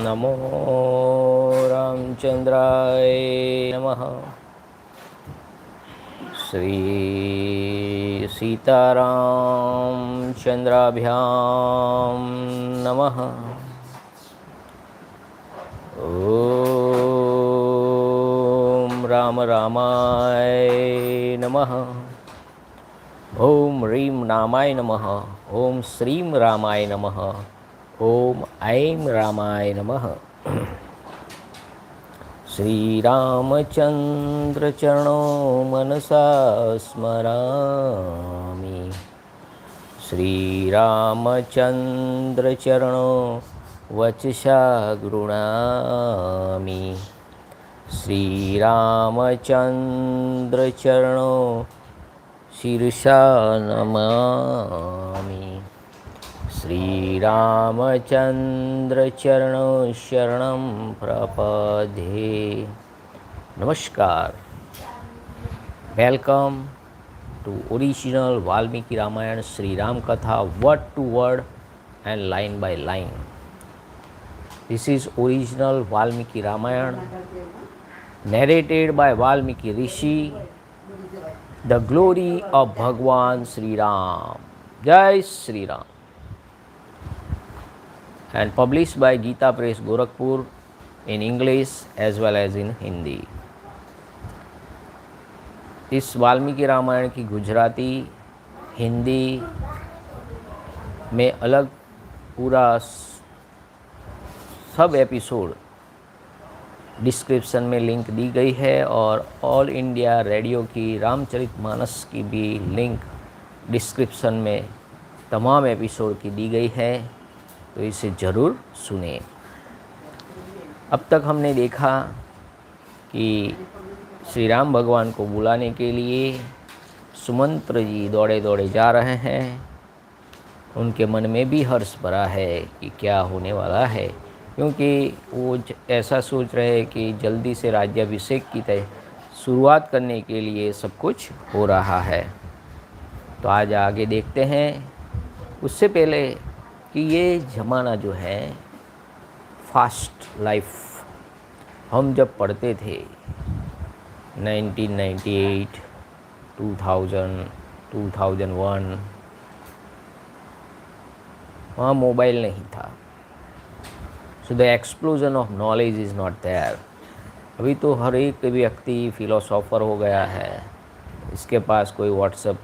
नमो रामचंद्राय नमः। श्री सीतारामचंद्राभ्यां नमः। ओम राम रामाय नमः। ओम ह्रीं रामाय नमः। ओम श्रीं रामाय नमः। ओम ऐं रामाय नमः। श्री रामचंद्र चरणों मनसा स्मरामि। श्री रामचंद्र चरणों वचसा गृह्णामि। श्री रामचंद्र चरणों शिरसा नमामि। श्री रामचंद्र चरणों शरणं प्रपद्ये। नमस्कार। Welcome to original Valmiki Ramayana Shri Ram कथा word to word and line by line. This is original Valmiki Ramayana narrated by Valmiki Rishi, the glory of Bhagwan Sri Ram. Jai Sri Ram. And published by Gita Press Gorakhpur in English as well as in Hindi. इस वाल्मीकि रामायण की गुजराती हिंदी में अलग पूरा सब episode description में link दी गई है और ऑल इंडिया रेडियो की रामचरितमानस की भी लिंक डिस्क्रिप्शन में तमाम एपिसोड की दी गई है, तो इसे ज़रूर सुनें। अब तक हमने देखा कि श्री राम भगवान को बुलाने के लिए सुमंत्र जी दौड़े दौड़े जा रहे हैं। उनके मन में भी हर्ष भरा है कि क्या होने वाला है, क्योंकि वो ऐसा सोच रहे हैं कि जल्दी से राज्याभिषेक की शुरुआत करने के लिए सब कुछ हो रहा है। तो आज आगे देखते हैं। उससे पहले कि ये ज़माना जो है फास्ट लाइफ, हम जब पढ़ते थे 1998, 2000, 2001, वहाँ मोबाइल नहीं था। So the explosion of knowledge is not there. अभी तो हर एक व्यक्ति फिलोसोफर हो गया है। इसके पास कोई व्हाट्सएप,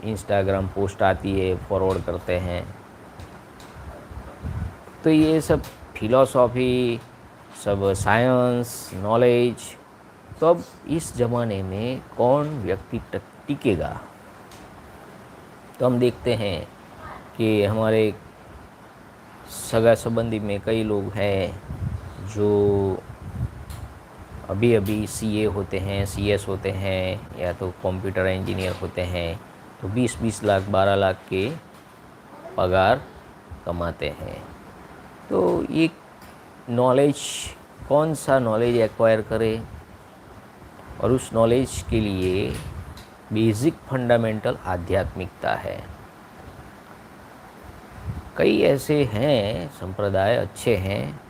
इंस्टाग्राम पोस्ट आती है, फॉरवर्ड करते हैं। तो ये सब फिलॉसफी, सब साइंस, नॉलेज, तो अब इस ज़माने में कौन व्यक्ति टिकेगा? तो हम देखते हैं कि हमारे सगा संबंधी में कई लोग हैं जो अभी अभी सीए होते हैं, सीएस होते हैं, या तो कंप्यूटर इंजीनियर होते हैं, तो 20-20 लाख 12 लाख के पगार कमाते हैं। तो ये नॉलेज, कौन सा नॉलेज एक्वायर करें, और उस नॉलेज के लिए बेसिक फंडामेंटल आध्यात्मिकता है। कई ऐसे हैं संप्रदाय अच्छे हैं,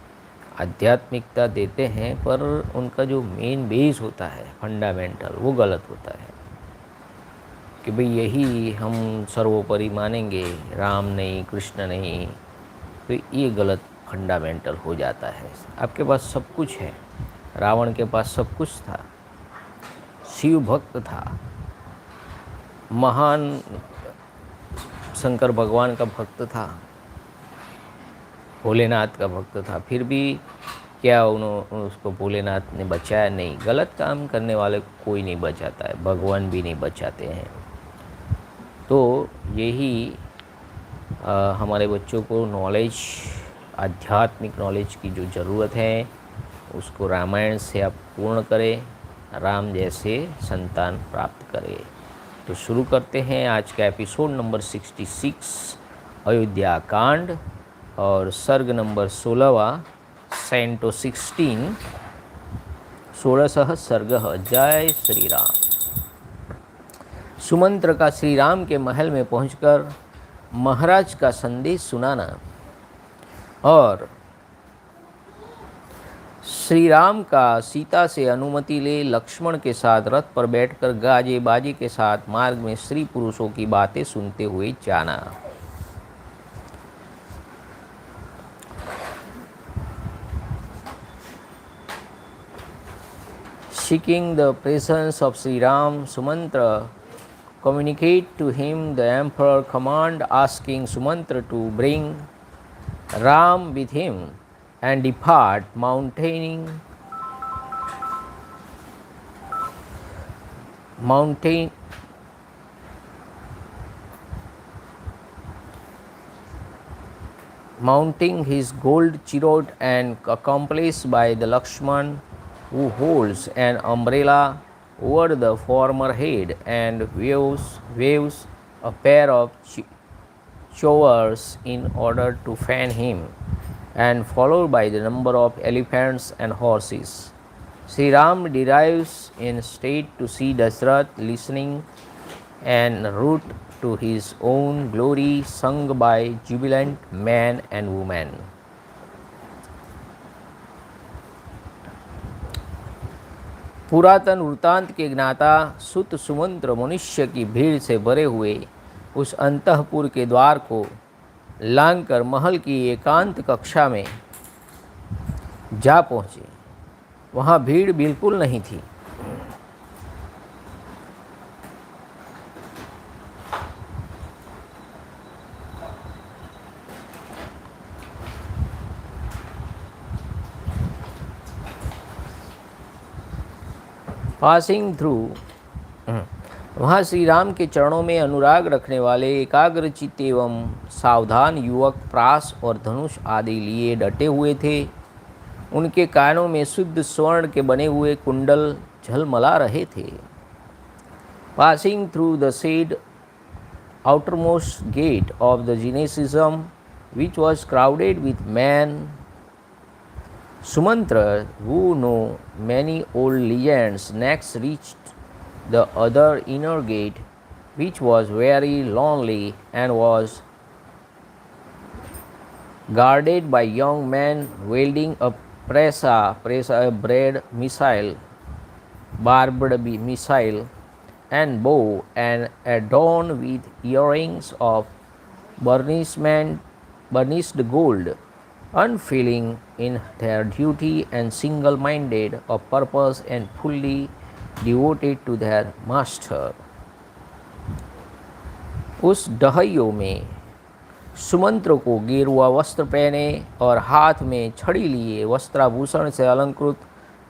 आध्यात्मिकता देते हैं, पर उनका जो मेन बेस होता है फंडामेंटल, वो गलत होता है कि भाई यही हम सर्वोपरि मानेंगे, राम नहीं, कृष्ण नहीं। तो ये गलत फंडामेंटल हो जाता है। आपके पास सब कुछ है, रावण के पास सब कुछ था, शिव भक्त था, महान शंकर भगवान का भक्त था, भोलेनाथ का भक्त था, फिर भी क्या उसको भोलेनाथ ने बचाया? नहीं। गलत काम करने वाले को कोई नहीं बचाता है, भगवान भी नहीं बचाते हैं। तो यही हमारे बच्चों को नॉलेज, आध्यात्मिक नॉलेज की जो ज़रूरत है, उसको रामायण से आप पूर्ण करें, राम जैसे संतान प्राप्त करें। तो शुरू करते हैं आज का एपिसोड नंबर 66 अयोध्या कांड और सर्ग नंबर 16वां कैंटो 16 16 सर्ग। जय श्री राम। सुमंत्र का श्री राम के महल में पहुंचकर महाराज का संदेश सुनाना और श्री राम का सीता से अनुमति ले लक्ष्मण के साथ रथ पर बैठकर गाजे बाजे के साथ मार्ग में स्त्री पुरुषों की बातें सुनते हुए जाना। Seeking the presence of Sri Ram, Sumantra communicate to him the emperor command, asking Sumantra to bring Ram with him and depart, mounting his gold chariot and accomplished by the Lakshman, who holds an umbrella over the former head and waves a pair of showers in order to fan him, and followed by the number of elephants and horses. Sri Ram derives in state to see Dashrath listening en route to his own glory, sung by jubilant man and woman. पुरातन वृत्तांत के ज्ञाता सुत सुमंत्र मनुष्य की भीड़ से भरे हुए उस अंतःपुर के द्वार को लांघकर महल की एकांत कक्षा में जा पहुँचे। वहाँ भीड़ बिल्कुल नहीं थी। पासिंग थ्रू, वहाँ श्री राम के चरणों में अनुराग रखने वाले एकाग्रचित्त एवं सावधान युवक प्रास और धनुष आदि लिए डटे हुए थे। उनके कानों में शुद्ध स्वर्ण के बने हुए कुंडल झलमला रहे थे। Passing through the said outermost gate of the Gymnasium, which was crowded with men, Sumantra, who knew many old legends, next reached the other inner gate, which was very lonely and was guarded by young men wielding a presa, a barbed missile, and bow, and adorned with earrings of burnished gold, unfailing in their duty and single-minded of purpose and fully devoted to their master. उस डहइयों में सुमंत्र को गेरुआ वस्त्र पहने और हाथ में छड़ी लिए वस्त्राभूषण से अलंकृत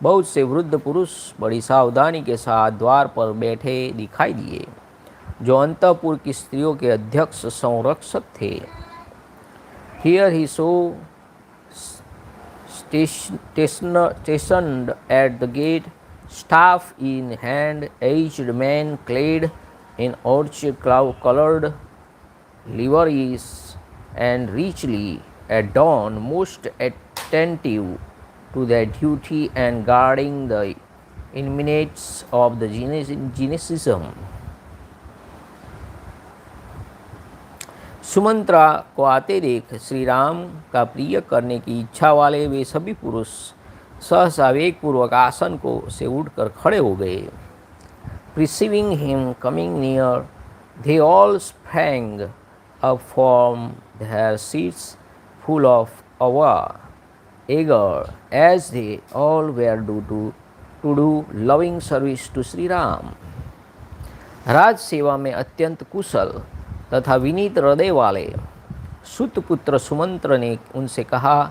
बहुत से वृद्ध पुरुष बड़ी सावधानी के साथ द्वार पर बैठे दिखाई दिए, जो अंतःपुर की स्त्रियों के अध्यक्ष संरक्षक थे। Here he saw stationed at the gate, staff in hand, aged men clad in orchid-colored liveries and richly adorned, most attentive to their duty and guarding the inmates of the Gymnasium. Sumantra को आते देख श्री राम का प्रिय करने की इच्छा वाले वे सभी पुरुष सहसा वेगपूर्वक आसन को से उठकर खड़े हो गए। Perceiving him coming near, they all sprang up from their seats, full of awe, eager as they all were to do loving service to Sri Ram. राज सेवा में अत्यंत कुशल तथा विनीत हृदय वाले सुतपुत्र सुमंत्र ने उनसे कहा,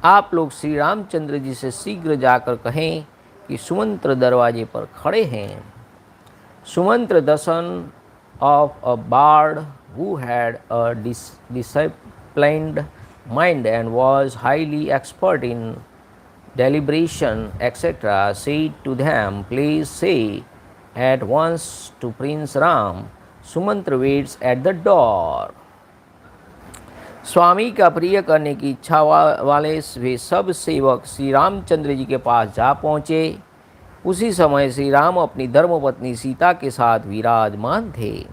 आप लोग श्री रामचंद्र जी से शीघ्र जाकर कहें कि सुमंत्र दरवाजे पर खड़े हैं। Sumantra, the son of a bard who had a disciplined mind and was highly expert in deliberation, etc., said to them, please say at once to Prince Ram, Sumantra waits at the door. स्वामी का प्रिय करने की इच्छा वाले वे सब सेवक श्री रामचंद्र जी के पास जा पहुँचे। उसी समय श्री राम अपनी धर्मपत्नी सीता के साथ विराजमान थे।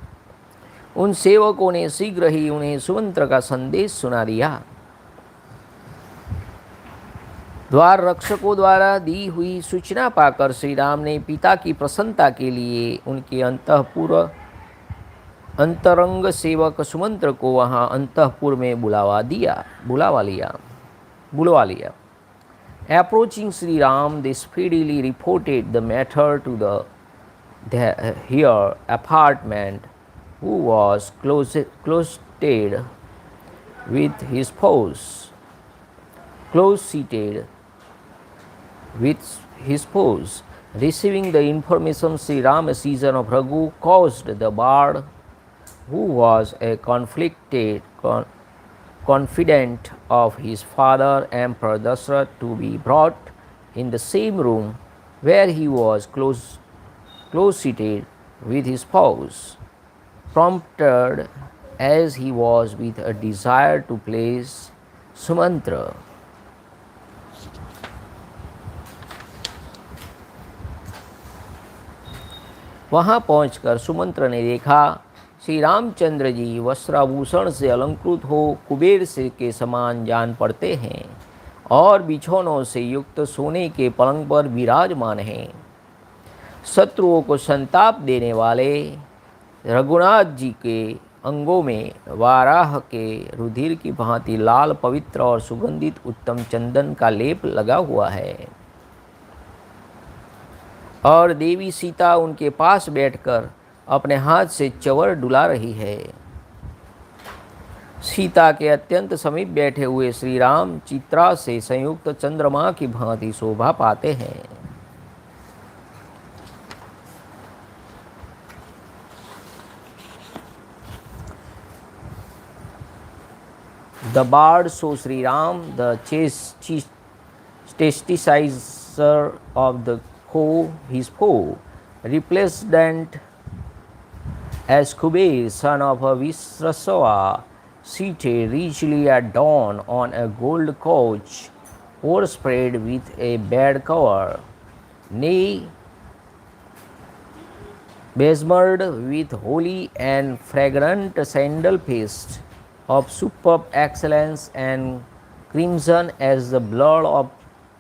उन सेवकों ने शीघ्र ही उन्हें सुमंत्र का संदेश सुना दिया। द्वार रक्षकों द्वारा दी हुई सूचना पाकर श्री राम ने पिता की प्रसन्नता के लिए उनके अंतरंग सेवक सुमंत्र को वहाँ अंतःपुर में बुलवा लिया। Approaching Sri Ram, they speedily reported the matter to the heir apartment, who was close-seated with his spouse. Receiving the information, Sri Ram, a season of Raghu, caused the bard, who was a confidant of his father Emperor Dashrath, to be brought in the same room where he was close-seated with his spouse, prompted as he was with a desire to place Sumantra. वहाँ पहुंचकर सुमंत्र ने देखा श्री रामचंद्र जी वस्त्राभूषण से अलंकृत हो कुबेर से के समान जान पड़ते हैं और बिछौनों से युक्त सोने के पलंग पर विराजमान हैं। शत्रुओं को संताप देने वाले रघुनाथ जी के अंगों में वाराह के रुधिर की भांति लाल, पवित्र और सुगंधित उत्तम चंदन का लेप लगा हुआ है और देवी सीता उनके पास बैठकर अपने हाथ से चवर डुला रही है। सीता के अत्यंत समीप बैठे हुए श्री राम चित्रा से संयुक्त चंद्रमा की भांति शोभा पाते हैं। The bard saw Sri Ram, the chastisizer of the his foe, replaced as Kuber, son of Visrasava, seated richly at dawn on a gold couch overspread with a bed cover, nay, besmirred with holy and fragrant sandal paste of superb excellence and crimson as the blood of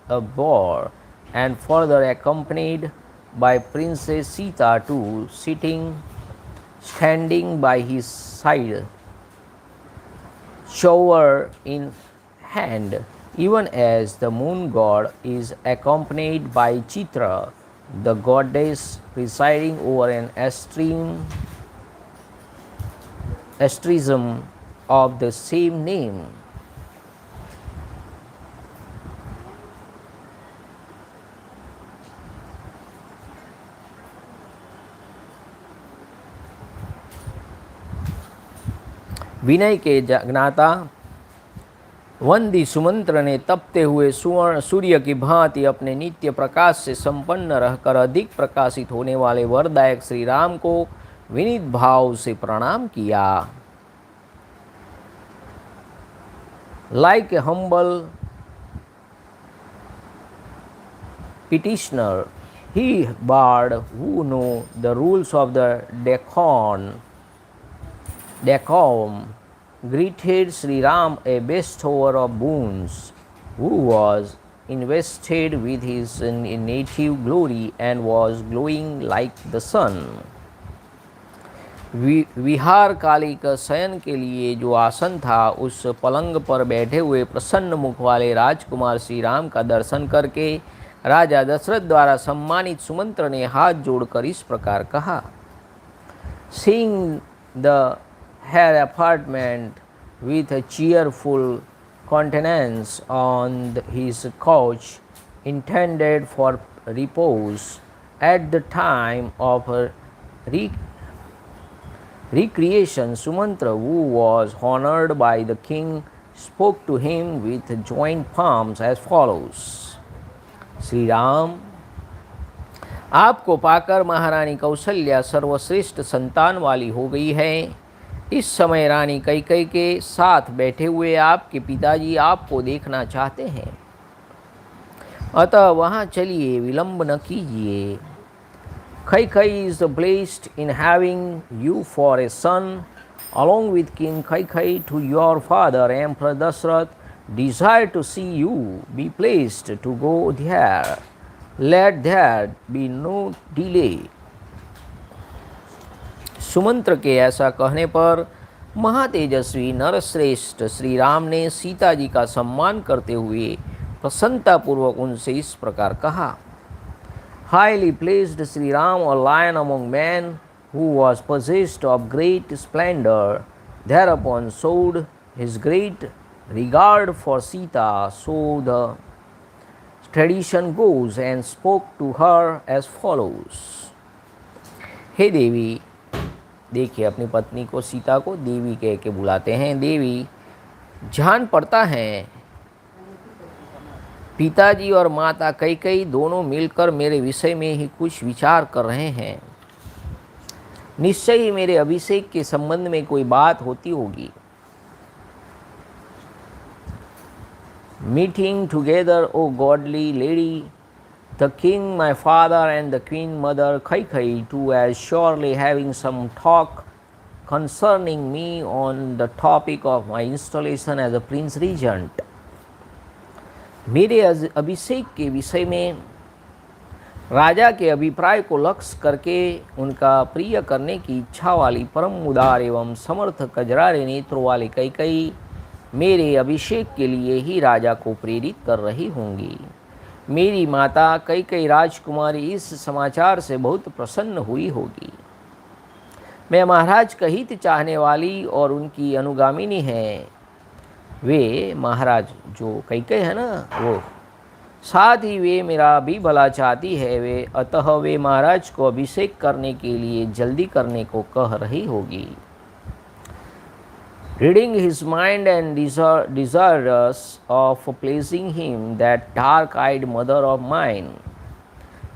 a boar, and further accompanied by Princess Sita too, standing by his side, shower in hand, even as the moon god is accompanied by Chitra, the goddess presiding over an asterism of the same name. विनय के ज्ञाता वंदी सुमंत्र ने तपते हुए सुवर्ण सूर्य की भांति अपने नित्य प्रकाश से संपन्न रहकर अधिक प्रकाशित होने वाले वरदायक श्री राम को विनीत भाव से प्रणाम किया। Like a humble petitioner, he bard who knew the rules of the decorum greeted Sri Ram, a bestower of boons, who was invested with his native glory and was glowing like the sun. विहार कालिक शयन के लिए जो आसन था, उस पलंग पर बैठे हुए प्रसन्न मुख वाले राजकुमार श्री राम का दर्शन करके राजा दशरथ द्वारा सम्मानित सुमंत्र ने हाथ जोड़कर इस प्रकार कहा। Seeing the heir apartment with a cheerful countenance on his couch intended for repose at the time of recreation, Sumantra, who was honored by the king, spoke to him with joint palms as follows. Shri Ram, आपको पाकर महारानी कौसल्या सर्वश्रेष्ठ संतान वाली हो गई है। इस समय रानी कैकेयी के साथ बैठे हुए आपके पिताजी आपको देखना चाहते हैं, अतः वहाँ चलिए, विलंब न कीजिए। Kaikeyi is blessed in having you for a son, along with King Kaikeyi, to your father Emperor Dashrath. desire to see you be pleased to go there. Let there be no delay. Sumantra के ऐसा कहने पर महातेजस्वी नरश्रेष्ठ श्री राम ने सीता जी का सम्मान करते हुए प्रसन्नतापूर्वक उनसे इस प्रकार कहा. Highly pleased Sri Ram, a lion among men, who was possessed of great splendor, thereupon showed his great regard for Sita, so the tradition goes, and spoke to her as follows. हे देवी, देखिए अपनी पत्नी को सीता को देवी कह के बुलाते हैं. देवी, जान पड़ता है पिताजी और माता कैकेयी दोनों मिलकर मेरे विषय में ही कुछ विचार कर रहे हैं. निश्चय ही मेरे अभिषेक के संबंध में कोई बात होती होगी. Meeting together O godly lady, the king my father and the queen mother Kaikeyi too as surely having some talk concerning me on the topic of my installation as a prince regent. मेरे अभिषेक के विषय में राजा के अभिप्राय को लक्ष्य करके उनका प्रिय करने की इच्छा वाली परम उदार एवं समर्थ कजरारे नेत्रों वाले कैकेयी मेरे अभिषेक के लिए ही राजा को प्रेरित कर रही होंगी. मेरी माता कैकेयी राजकुमारी इस समाचार से बहुत प्रसन्न हुई होगी. मैं महाराज का हित चाहने वाली और उनकी अनुगामिनी है. वे महाराज जो कैकेयी है ना, वो साथ ही वे मेरा भी भला चाहती है. वे अतः वे महाराज को अभिषेक करने के लिए जल्दी करने को कह रही होगी. Reading his mind and desirous of pleasing him, that dark-eyed mother of mine,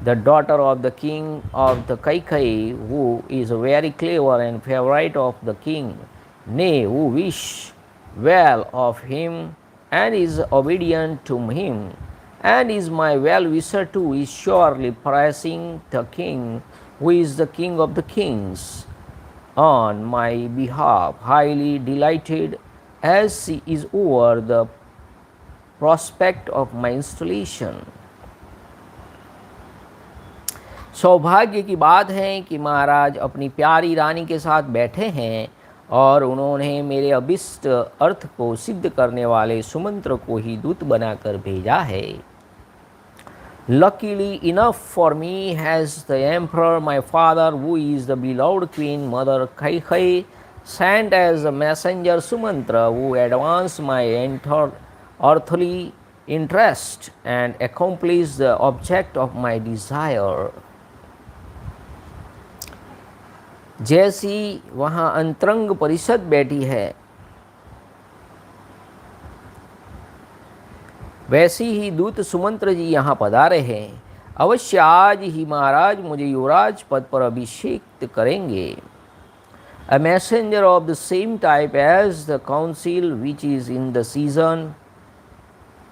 the daughter of the king of the Kaikeyi, who is very clever and favorite of the king, nay, who wish well of him and is obedient to him, and is my well-wisher too, is surely praising the king, who is the king of the kings, on my behalf, highly delighted as she is over the prospect of my installation. सौभाग्य की बात है कि महाराज अपनी प्यारी रानी के साथ बैठे हैं और उन्होंने मेरे अभिष्ट अर्थ को सिद्ध करने वाले सुमंत्र को ही दूत बनाकर भेजा है. Luckily enough for me has the emperor my father, who is the beloved queen mother Kaikeyi, sent as a messenger Sumantra, who advanced my earthly interest and accomplished the object of my desire. जैसी वहाँ अंतरंग परिषद बैठी है, वैसी ही दूत सुमंत्र जी यहाँ पधारे हैं. अवश्य आज ही महाराज मुझे युवराज पद पर अभिषेक करेंगे. A messenger of the same type as the council which is in the season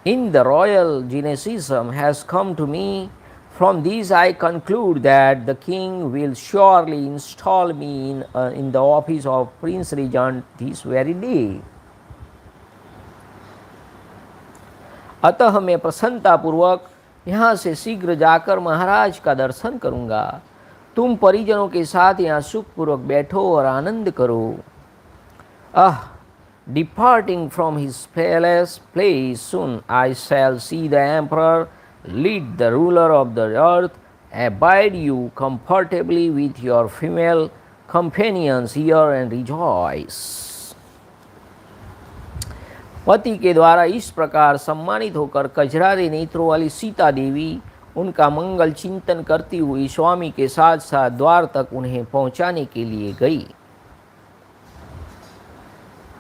in the royal gynocism has come to me. From these I conclude that the king will surely install me in the office of Prince Regent this very day. अतः मैं प्रसन्नतापूर्वक यहाँ से शीघ्र जाकर महाराज का दर्शन करूँगा. तुम परिजनों के साथ यहाँ सुखपूर्वक बैठो और आनंद करो. Departing from his palace place soon I shall see the emperor lead the ruler of the earth. Abide you comfortably with your female companions here and rejoice. पति के द्वारा इस प्रकार सम्मानित होकर कजरारे नेत्रों वाली सीता देवी उनका मंगल चिंतन करती हुई स्वामी के साथ साथ द्वार तक उन्हें पहुंचाने के लिए गई.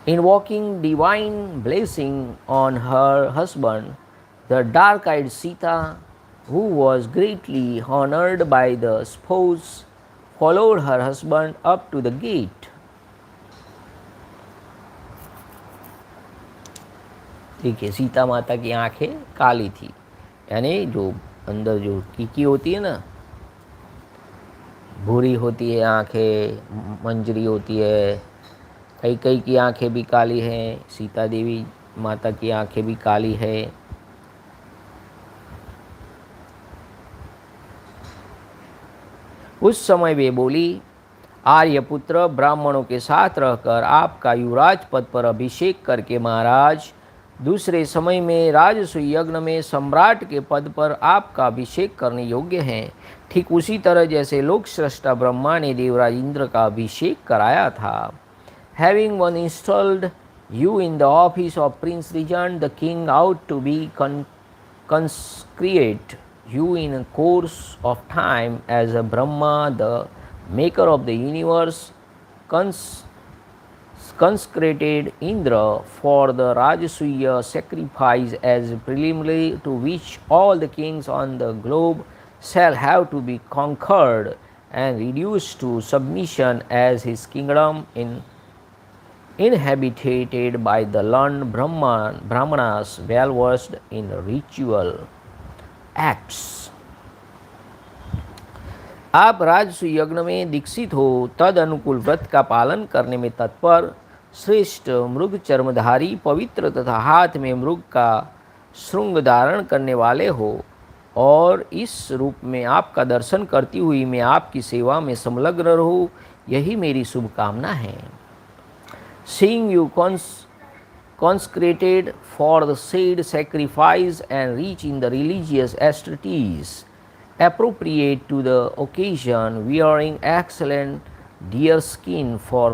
Invoking divine blessing on her husband, the dark-eyed Sita, who was greatly honored by the spouse, followed her husband up to the gate. देखिए सीता माता की आंखें काली थी, यानी जो अंदर जो कीकी होती है ना, भूरी होती है आंखें, मंजरी होती है. कैकेयी की आंखें भी काली हैं. सीता देवी माता की आंखें भी काली है। उस समय वे बोली, आर्यपुत्र, ब्राह्मणों के साथ रहकर आपका युवराज पद पर अभिषेक करके महाराज, दूसरे समय में राजसूय यज्ञ में सम्राट के पद पर आपका अभिषेक करने योग्य हैं। ठीक उसी तरह जैसे लोक सृष्टा ब्रह्मा ने देवराज इंद्र का अभिषेक कराया था। Having one installed you in the office of Prince Regent, the king out to be consecrate you in a course of time as a Brahma, the maker of the universe, consecrated Indra for the Rajasuya sacrifice as preliminary to which all the kings on the globe shall have to be conquered and reduced to submission as his kingdom inhabited by the learned Brahmanas well versed in ritual acts. आप राजसूय यज्ञ में दीक्षित हो, तद अनुकूल व्रत का पालन करने में तत्पर, श्रेष्ठ मृग चर्मधारी, पवित्र तथा हाथ में मृग का श्रृंग धारण करने वाले हो, और इस रूप में आपका दर्शन करती हुई मैं आपकी सेवा में संलग्न रहूं, यही मेरी शुभकामना है। Seeing you consecrated for the said sacrifice and rich in the religious ecstasies appropriate to the occasion, wearing excellent deer skin for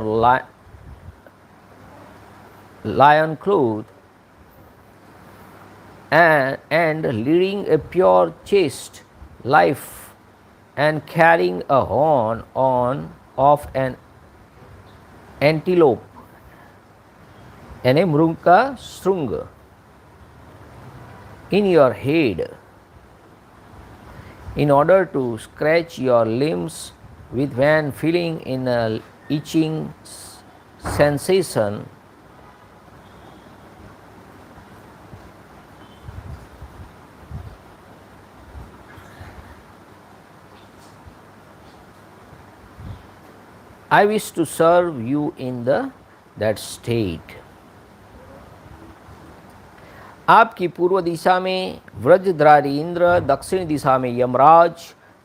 lion cloth and leading a pure chaste life and carrying a horn of an antelope and a मृग का श्रृंग in your head, in order to scratch your limbs with when feeling in a itching sensation, I wish to serve you in that state. आपकी पूर्व दिशा में व्रजधारी इंद्र, दक्षिण दिशा में यमराज,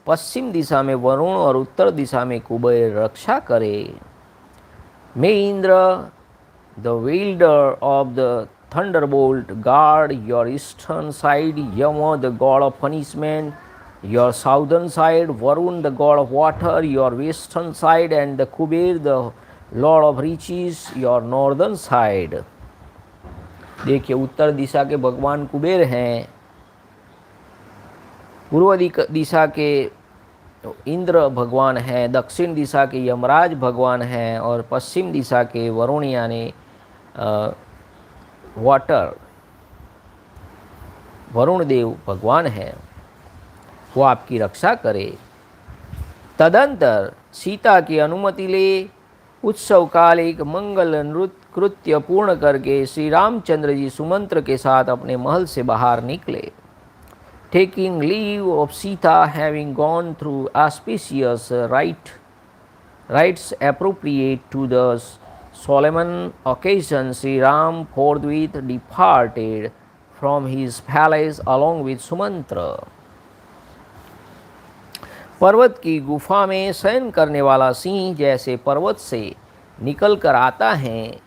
पश्चिम दिशा में वरुण और उत्तर दिशा में कुबेर रक्षा करे। May Indra, the wielder of the thunderbolt, guard your eastern side, Yama, the god of punishment, your southern side, Varun, the god of water, your western side, and the Kuber, the lord of riches, your northern side. देखिए, उत्तर दिशा के भगवान कुबेर हैं, पूर्व दिशा के इंद्र भगवान हैं, दक्षिण दिशा के यमराज भगवान हैं, और पश्चिम दिशा के वरुण यानी वाटर वरुण देव भगवान हैं, वो आपकी रक्षा करे। तदंतर सीता की अनुमति ले उत्सव काल एक मंगल नृत्य कृत्य पूर्ण करके श्री रामचंद्र जी सुमंत्र के साथ अपने महल से बाहर निकले। Taking leave of Sita, having gone through auspicious rites appropriate to the solemn occasion, Sri Ram forthwith departed from his palace along with Sumantra. पर्वत की गुफा में शयन करने वाला सिंह जैसे पर्वत से निकल कर आता है,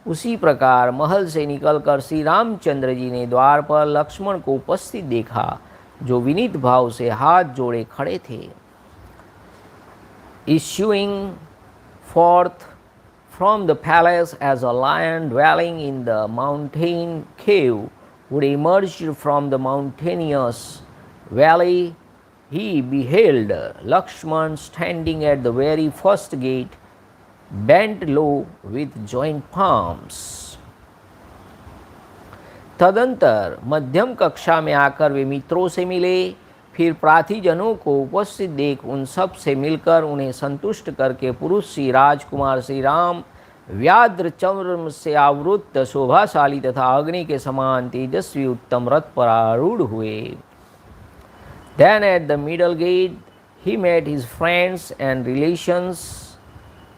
उसी प्रकार महल से निकलकर श्री रामचंद्र जी ने द्वार पर लक्ष्मण को उपस्थित देखा, जो विनीत भाव से हाथ जोड़े खड़े थे। Issuing forth from the palace as a lion dwelling in the mountain cave would emerge from the mountainous valley, he beheld Lakshman standing at the very first gate, bent low with joined palms. तदंतर मध्यम कक्षा में आकर वे मित्रों से मिले, फिर प्रार्थीजनों को उपस्थित देख उन सब से मिलकर उन्हें संतुष्ट करके पुरुष श्री राजकुमार श्री राम व्याघ्र चर्म से आवृत्त शोभाशाली तथा अग्नि के समान तेजस्वी उत्तम रथ पर आरूढ़ हुए। Then at the middle gate he met his friends and relations.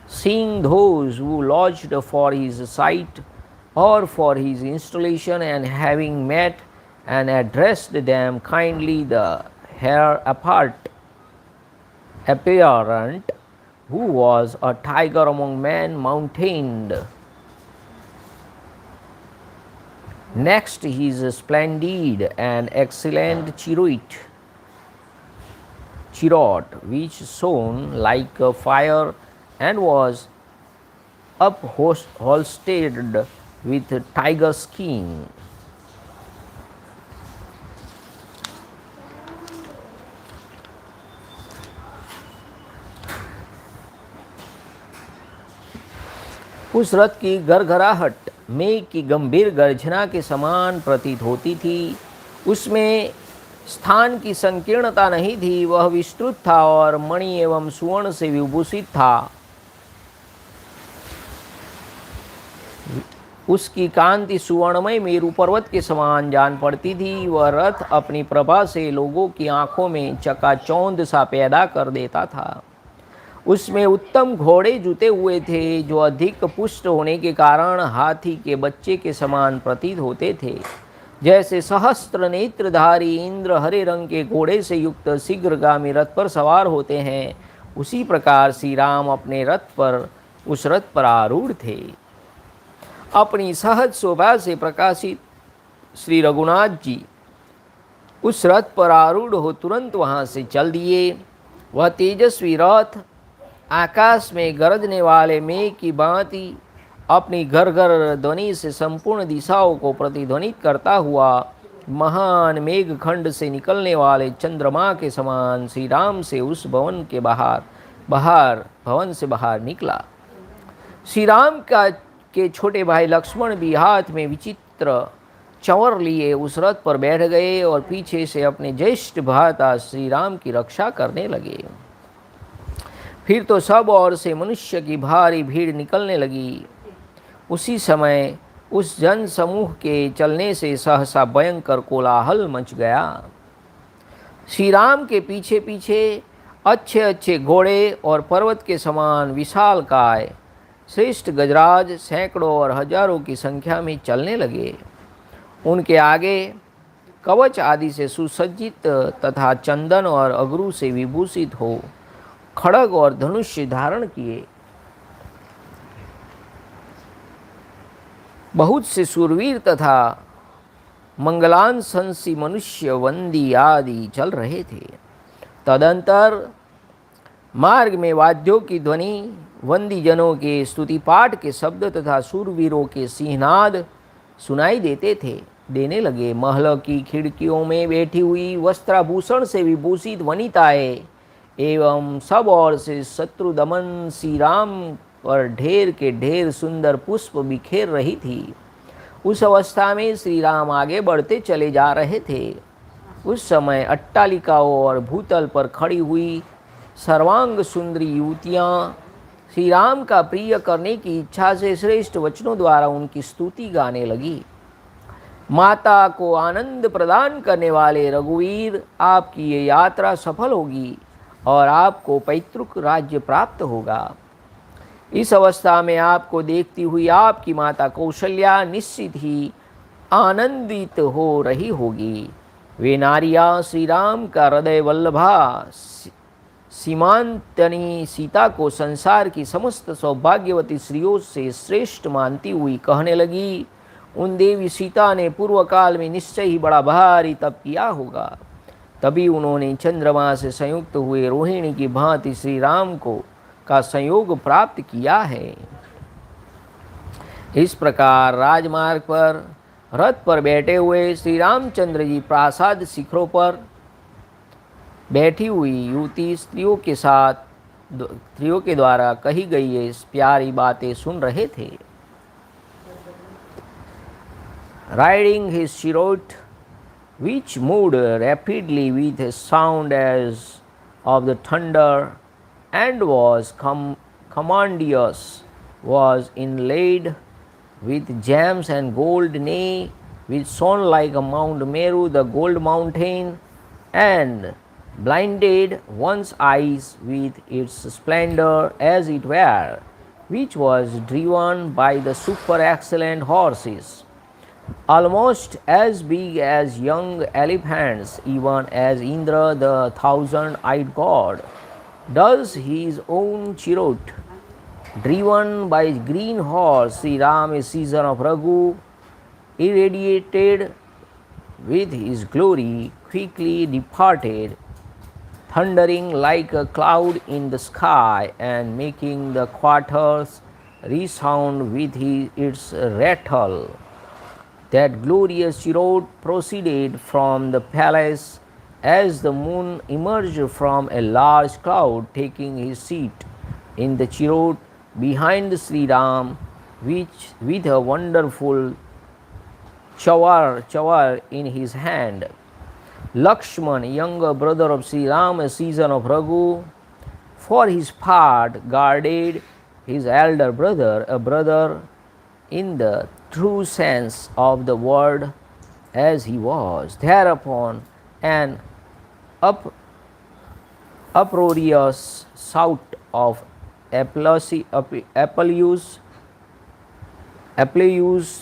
Seeing those who lodged for his sight or for his installation, and having met and addressed them kindly, the heir apparent, who was a tiger among men, mountained next his splendid and excellent chariot, which shone like a fire and was upholstered with tiger skin. उस रथ की गरगराहट मेघ की गंभीर गर्जना के समान प्रतीत होती थी। उसमें स्थान की संकीर्णता नहीं थी, वह विस्तृत था और मणि एवं सुवर्ण से विभूषित था। उसकी कांति सुवर्णमय मेरु पर्वत के समान जान पड़ती थी। वह रथ अपनी प्रभा से लोगों की आंखों में चकाचौंध सा पैदा कर देता था। उसमें उत्तम घोड़े जुते हुए थे, जो अधिक पुष्ट होने के कारण हाथी के बच्चे के समान प्रतीत होते थे। जैसे सहस्त्र नेत्रधारी इंद्र हरे रंग के घोड़े से युक्त शीघ्रगामी रथ पर सवार होते हैं, उसी प्रकार श्री राम अपने उस रथ पर आरूढ़ थे। अपनी सहज शोभा से प्रकाशित श्री रघुनाथ जी उस रथ पर आरूढ़ हो तुरंत वहाँ से चल दिए। वह तेजस्वी रथ आकाश में गरजने वाले मेघ की भांति अपनी घर ध्वनि से संपूर्ण दिशाओं को प्रतिध्वनित करता हुआ महान मेघखंड से निकलने वाले चंद्रमा के समान श्री राम से उस भवन से बाहर निकला। श्री राम के छोटे भाई लक्ष्मण भी हाथ में विचित्र चंवर लिए उस रथ पर बैठ गए और पीछे से अपने ज्येष्ठ भ्राता श्री राम की रक्षा करने लगे। फिर तो सब ओर से मनुष्य की भारी भीड़ निकलने लगी। उसी समय उस जन समूह के चलने से सहसा भयंकर कोलाहल मच गया। श्री राम के पीछे पीछे अच्छे अच्छे घोड़े और पर्वत के समान विशालकाय श्रेष्ठ गजराज सैकड़ों और हजारों की संख्या में चलने लगे। उनके आगे कवच आदि से सुसज्जित तथा चंदन और अगरू से विभूषित हो खड़ग और धनुष्य धारण किए बहुत से शूरवीर तथा मंगलांशंसी मनुष्य वंदी आदि चल रहे थे। तदंतर मार्ग में वाद्यों की ध्वनि, वंदी जनों के स्तुति पाठ के शब्द तथा शूरवीरों के सिंहनाद सुनाई देने लगे। महल की खिड़कियों में बैठी हुई वस्त्राभूषण से विभूषित वनिताएं एवं सब ओर से शत्रु दमन श्री राम पर ढेर के ढेर सुंदर पुष्प बिखेर रही थी। उस अवस्था में श्री राम आगे बढ़ते चले जा रहे थे। उस समय अट्टालिकाओं और भूतल पर खड़ी हुई सर्वांग सुंदरी युवतियाँ श्री राम का प्रिय करने की इच्छा से श्रेष्ठ वचनों द्वारा उनकी स्तुति गाने लगी। माता को आनंद प्रदान करने वाले रघुवीर, आपकी ये यात्रा सफल होगी और आपको पैतृक राज्य प्राप्त होगा। इस अवस्था में आपको देखती हुई आपकी माता कौशल्या निश्चित ही आनंदित हो रही होगी। वे नारियां श्री राम का हृदय वल्लभा सीमांतनी सीता को संसार की समस्त सौभाग्यवती स्त्रियों से श्रेष्ठ मानती हुई कहने लगी, उन देवी सीता ने पूर्व काल में निश्चय ही बड़ा भारी तप किया होगा, तभी उन्होंने चंद्रमा से संयुक्त हुए रोहिणी की भांति श्री राम का संयोग प्राप्त किया है। इस प्रकार राजमार्ग पर रथ पर बैठे हुए श्री रामचंद्र जी प्रासाद शिखरों पर बैठी हुई युवती स्त्रियों के द्वारा कही गई ये प्यारी बातें सुन रहे थे। Riding his chariot, which moved rapidly with a sound as of the thunder and was commodious, was inlaid with gems and gold, nay, which shone like a Mount Meru, the gold mountain, and blinded one's eyes with its splendor, as it were. which was driven by the super excellent horses, almost as big as young elephants, even as Indra the thousand-eyed god does his own chariot. Driven by green horse, Sri Ram, a season of Raghu, irradiated with his glory, quickly departed, thundering like a cloud in the sky and making the quarters resound with its rattle. That glorious chariot proceeded from the palace as the moon emerged from a large cloud, taking his seat in the chariot behind Sri Ram, which with a wonderful chavar in his hand. Lakshman, younger brother of Sri Ram, a season of Raghu, for his part guarded his elder brother, a brother in the true sense of the word, as he was. Thereupon an uproarious shout of applause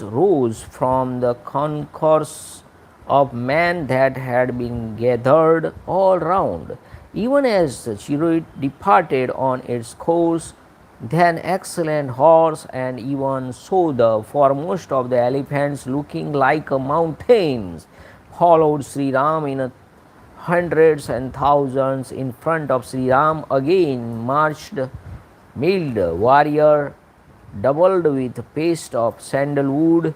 rose from the concourse of men that had been gathered all round. Even as the chariot departed on its course, then excellent horse, and even so the foremost of the elephants, looking like a mountains, followed Sri Ram in hundreds and thousands. In front of Sri Ram again marched mailed warrior, doubled with paste of sandalwood,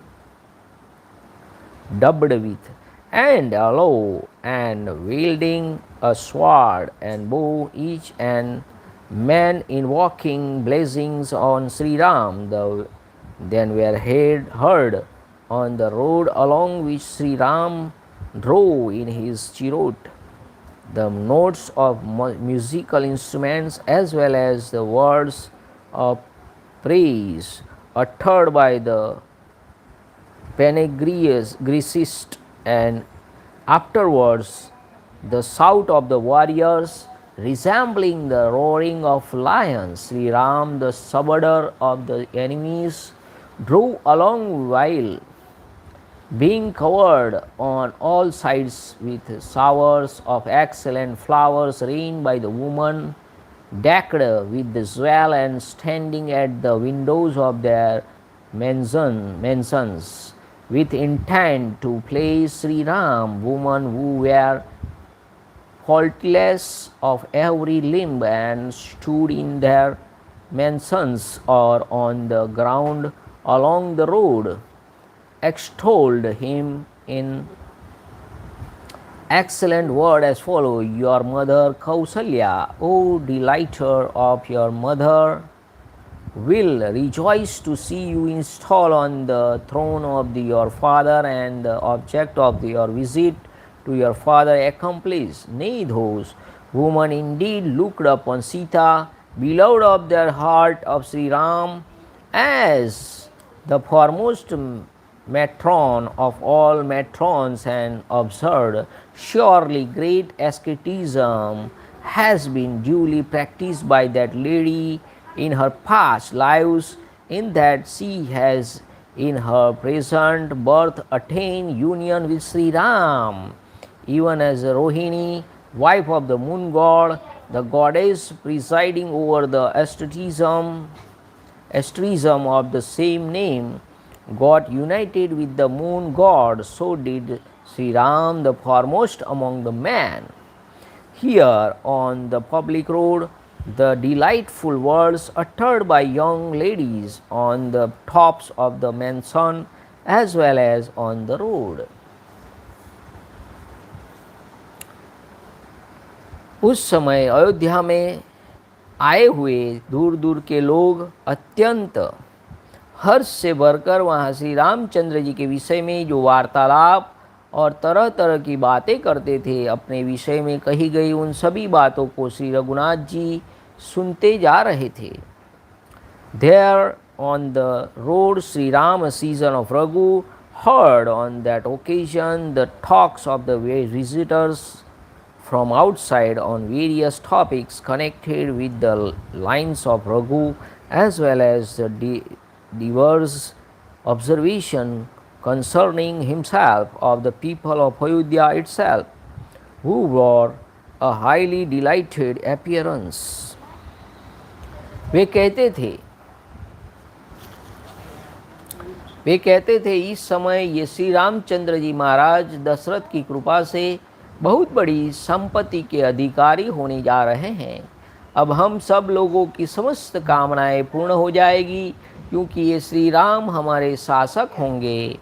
dubbed with and aloe, and wielding a sword and bow, each and man invoking blessings on Sri Ram. Then were heard on the road along which Sri Ram drove in his chariot the notes of musical instruments as well as the words of praise uttered by the panegyrists, and afterwards the shout of the warriors resembling the roaring of lions. Sri Ram, the subduer of the enemies, drove along while being covered on all sides with showers of excellent flowers rained by the women, decked with the jewel and standing at the windows of their mansions with intent to place Sri Ram. Women who were faultless of every limb and stood in their mansions or on the ground along the road, extolled him in excellent word as follow: Your mother Kausalya, O delighter of your mother, will rejoice to see you installed on the throne of your father, and the object of your visit to your father accomplished. Nay, those women indeed looked upon Sita, beloved of their heart of Sri Ram, as the foremost matron of all matrons, and observed, surely great asceticism has been duly practiced by that lady in her past lives, in that she has in her present birth attained union with Sri Ram, even as Rohini, wife of the moon god, the goddess presiding over the asterism of the same name, got united with the moon god, so did Sri Ram, the foremost among the men. Here on the public road, the delightful words uttered by young ladies on the tops of the mansion as well as on the road. उस समय अयोध्या में आए हुए दूर दूर के लोग अत्यंत हर्ष से भरकर वहाँ श्री रामचंद्र जी के विषय में जो वार्तालाप और तरह तरह की बातें करते थे, अपने विषय में कही गई उन सभी बातों को श्री रघुनाथ जी सुनते जा रहे थे. There on the road, Sri Ram, a season of Raghu, heard on that occasion the talks of the visitors from outside on various topics connected with the lines of Raghu as well as the diverse observation concerning himself of the people of Ayodhya itself, who wore a highly delighted appearance. वे कहते थे इस समय ये श्री रामचंद्र जी महाराज दशरथ की कृपा से बहुत बड़ी संपत्ति के अधिकारी होने जा रहे हैं। अब हम सब लोगों की समस्त कामनाएं पूर्ण हो जाएगी क्योंकि ये श्री राम हमारे शासक होंगे।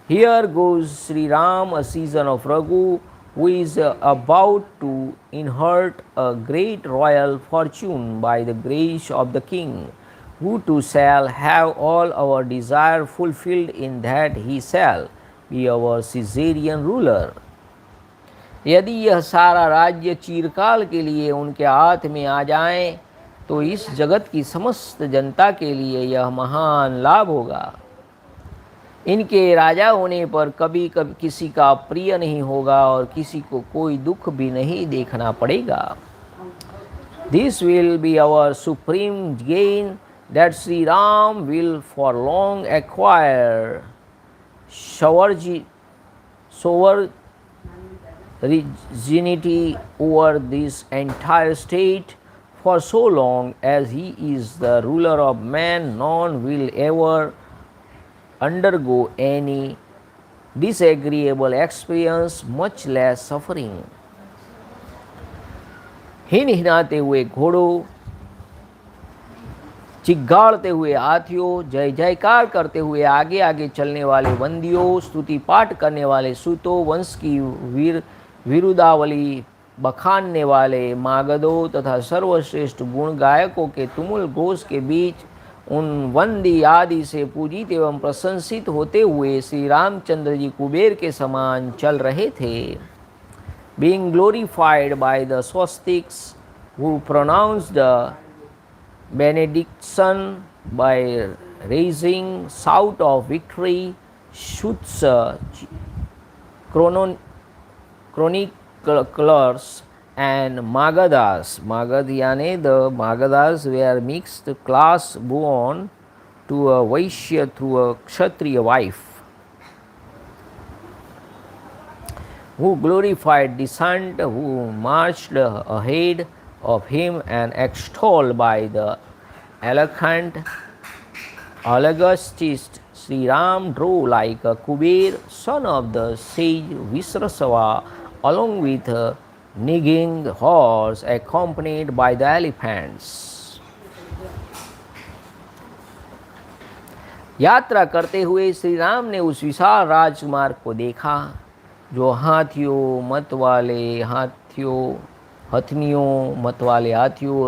Here goes Sri Ram, a season of Raghu, who is about to inherit a great royal fortune by the grace of the king, who too shall have all our desire fulfilled in that he shall be our Caesarean ruler. यदि यह सारा राज्य चिरकाल के लिए उनके हाथ में आ जाए तो इस जगत की समस्त जनता के लिए यह महान लाभ होगा। इनके राजा होने पर कभी कभी किसी का प्रिय नहीं होगा और किसी को कोई दुख भी नहीं देखना पड़ेगा। This will be our supreme gain that Sri Ram will for long acquire sovereignty over this entire state. For so long as he is the ruler of man, none will ever undergo any disagreeable experience, much less suffering. हिन हिनाते हुए घोड़ों, चिघाड़ते हुए हाथियों, जय जयकार करते हुए आगे आगे चलने वाले बंदियों, स्तुति पाठ करने वाले सूतों, वंश की विरुदावली बखानने वाले मागधों तथा सर्वश्रेष्ठ गुण गायकों के तुमुल घोष के बीच उन वंदी आदि से पूजित एवं प्रशंसित होते हुए श्री रामचंद्र जी कुबेर के समान चल रहे थे। Being glorified by the swastiks who pronounced the benediction by raising shout of victory, shoots chroniclers and Magadhas. Magadhyane, the Magadhas were mixed class born to a Vaishya through a Kshatriya wife, who glorified descent, who marched ahead of him and extolled by the eloquent August Sri Ram drove like a Kuber, son of the sage Visrasava, along with a nigging horse accompanied by the elephants. यात्रा करते हुए श्री राम ने उस विशाल राजमार्ग को देखा जो हथनियों मत वाले हाथियों,